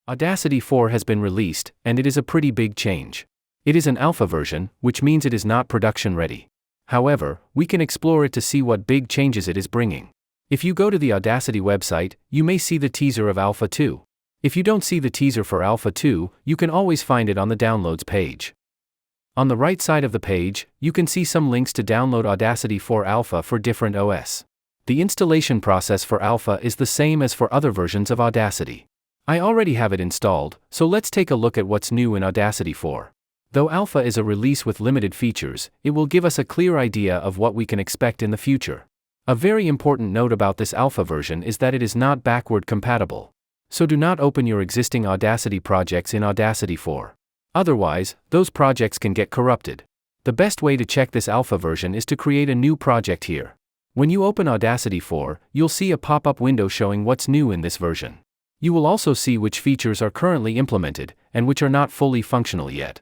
Audacity 4 has been released, and it is a pretty big change. It is an alpha version, which means it is not production ready. However, we can explore it to see what big changes it is bringing. If you go to the Audacity website, you may see the teaser of Alpha 2. If you don't see the teaser for Alpha 2, you can always find it on the downloads page. On the right side of the page, you can see some links to download Audacity 4 Alpha for different OS. The installation process for Alpha is the same as for other versions of Audacity. I already have it installed, so let's take a look at what's new in Audacity 4. Though Alpha is a release with limited features, it will give us a clear idea of what we can expect in the future. A very important note about this Alpha version is that it is not backward compatible. So do not open your existing Audacity projects in Audacity 4. Otherwise, those projects can get corrupted. The best way to check this Alpha version is to create a new project here. When you open Audacity 4, you'll see a pop-up window showing what's new in this version. You will also see which features are currently implemented, and which are not fully functional yet.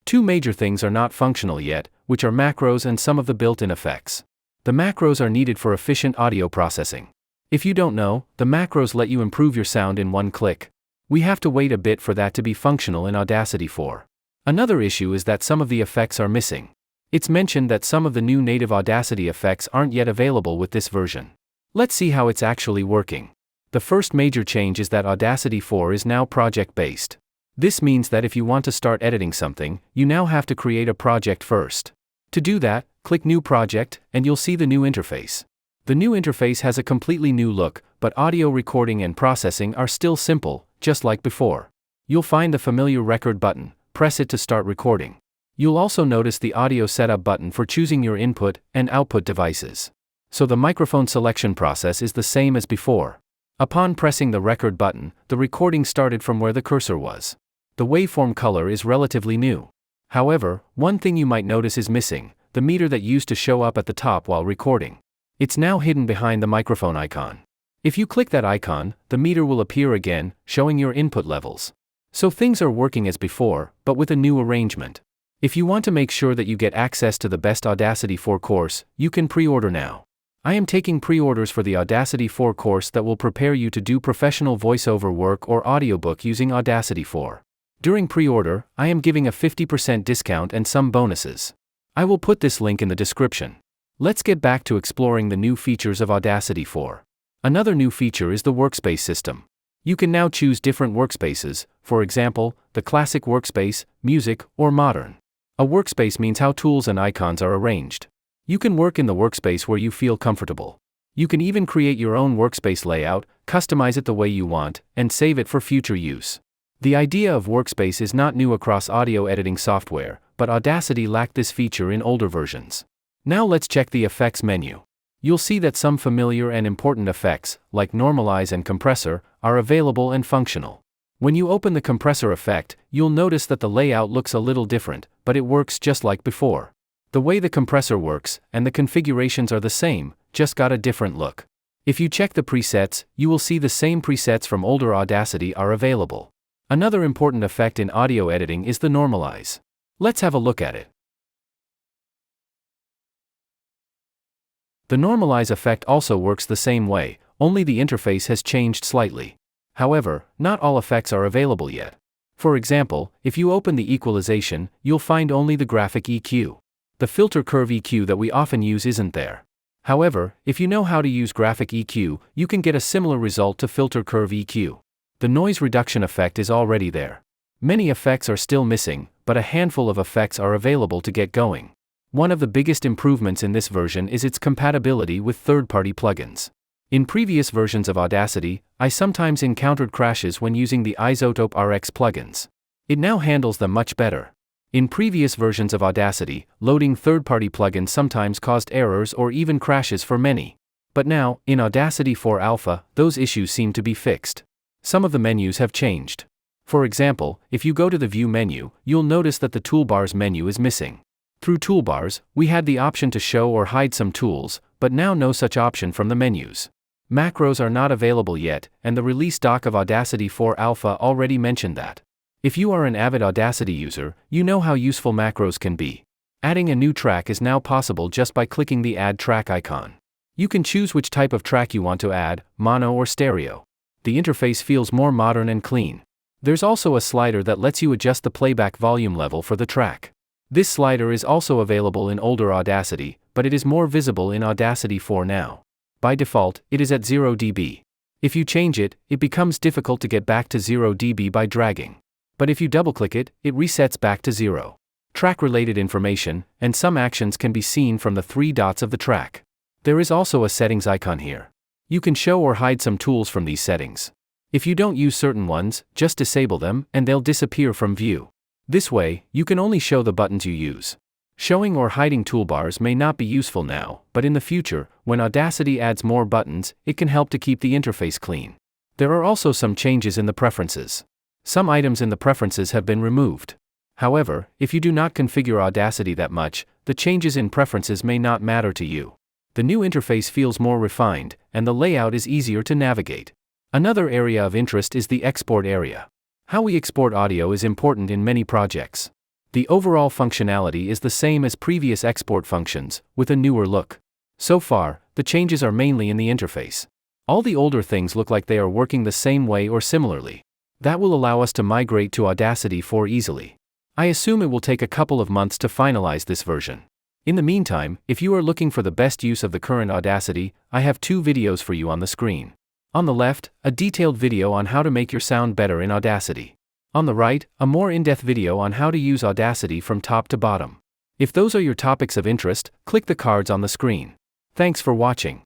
Two major things are not functional yet, which are macros and some of the built-in effects. The macros are needed for efficient audio processing. If you don't know, the macros let you improve your sound in one click. We have to wait a bit for that to be functional in Audacity 4. Another issue is that some of the effects are missing. It's mentioned that some of the new native Audacity effects aren't yet available with this version. Let's see how it's actually working. The first major change is that Audacity 4 is now project-based. This means that if you want to start editing something, you now have to create a project first. To do that, click New Project, and you'll see the new interface. The new interface has a completely new look, but audio recording and processing are still simple, just like before. You'll find the familiar record button, press it to start recording. You'll also notice the audio setup button for choosing your input and output devices. So the microphone selection process is the same as before. Upon pressing the record button, the recording started from where the cursor was. The waveform color is relatively new. However, one thing you might notice is missing, the meter that used to show up at the top while recording. It's now hidden behind the microphone icon. If you click that icon, the meter will appear again, showing your input levels. So things are working as before, but with a new arrangement. If you want to make sure that you get access to the best Audacity 4 course, you can pre-order now. I am taking pre-orders for the Audacity 4 course that will prepare you to do professional voiceover work or audiobook using Audacity 4. During pre-order, I am giving a 50% discount and some bonuses. I will put this link in the description. Let's get back to exploring the new features of Audacity 4. Another new feature is the workspace system. You can now choose different workspaces, for example, the classic workspace, music, or modern. A workspace means how tools and icons are arranged. You can work in the workspace where you feel comfortable. You can even create your own workspace layout, customize it the way you want, and save it for future use. The idea of workspace is not new across audio editing software, but Audacity lacked this feature in older versions. Now let's check the effects menu. You'll see that some familiar and important effects, like normalize and compressor, are available and functional. When you open the compressor effect, you'll notice that the layout looks a little different, but it works just like before. The way the compressor works, and the configurations are the same, just got a different look. If you check the presets, you will see the same presets from older Audacity are available. Another important effect in audio editing is the normalize. Let's have a look at it. The normalize effect also works the same way, only the interface has changed slightly. However, not all effects are available yet. For example, if you open the equalization, you'll find only the graphic EQ. The filter curve EQ that we often use isn't there. However, if you know how to use graphic EQ, you can get a similar result to filter curve EQ. The noise reduction effect is already there. Many effects are still missing, but a handful of effects are available to get going. One of the biggest improvements in this version is its compatibility with third-party plugins. In previous versions of Audacity, I sometimes encountered crashes when using the iZotope RX plugins. It now handles them much better. In previous versions of Audacity, loading third-party plugins sometimes caused errors or even crashes for many. But now, in Audacity 4 Alpha, those issues seem to be fixed. Some of the menus have changed. For example, if you go to the View menu, you'll notice that the Toolbars menu is missing. Through Toolbars, we had the option to show or hide some tools, but now no such option from the menus. Macros are not available yet, and the release doc of Audacity 4 Alpha already mentioned that. If you are an avid Audacity user, you know how useful macros can be. Adding a new track is now possible just by clicking the Add Track icon. You can choose which type of track you want to add, mono or stereo. The interface feels more modern and clean. There's also a slider that lets you adjust the playback volume level for the track. This slider is also available in older Audacity, but it is more visible in Audacity 4 now. By default, it is at 0 dB. If you change it, it becomes difficult to get back to 0 dB by dragging. But if you double-click it, it resets back to 0. Track-related information, and some actions can be seen from the 3 dots of the track. There is also a settings icon here. You can show or hide some tools from these settings. If you don't use certain ones, just disable them, and they'll disappear from view. This way, you can only show the buttons you use. Showing or hiding toolbars may not be useful now, but in the future, when Audacity adds more buttons, it can help to keep the interface clean. There are also some changes in the preferences. Some items in the preferences have been removed. However, if you do not configure Audacity that much, the changes in preferences may not matter to you. The new interface feels more refined, and the layout is easier to navigate. Another area of interest is the export area. How we export audio is important in many projects. The overall functionality is the same as previous export functions, with a newer look. So far, the changes are mainly in the interface. All the older things look like they are working the same way or similarly. That will allow us to migrate to Audacity 4 easily. I assume it will take a couple of months to finalize this version. In the meantime, if you are looking for the best use of the current Audacity, I have 2 videos for you on the screen. On the left, a detailed video on how to make your sound better in Audacity. On the right, a more in-depth video on how to use Audacity from top to bottom. If those are your topics of interest, click the cards on the screen. Thanks for watching.